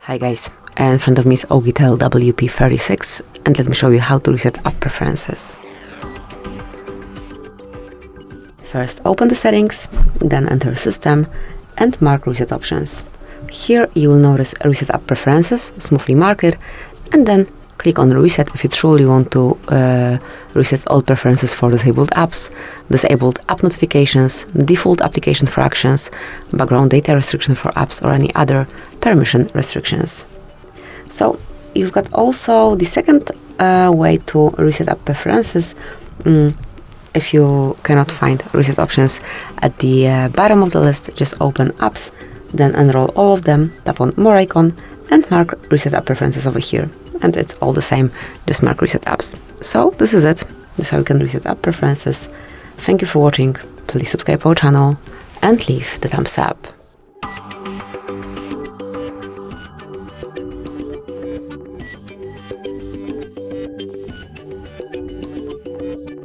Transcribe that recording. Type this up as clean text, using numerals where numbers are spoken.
Hi guys, in front of me is OUKITEL WP36 and let me show you how to reset app preferences. First open the settings, then enter System and mark Reset Options. Here you will notice Reset App Preferences, smoothly mark it, and then click on Reset if you truly want to reset all preferences for disabled apps, disabled app notifications, default application for actions, background data restriction for apps, or any other permission restrictions. So you've got also the second way to reset app preferences. If you cannot find reset options at the bottom of the list, just open apps, then enroll all of them, tap on more icon and mark reset app preferences over here. And it's all the same, just mark reset apps. So this is it. This is how you can reset app preferences. Thank you for watching. Please subscribe our channel and leave the thumbs up.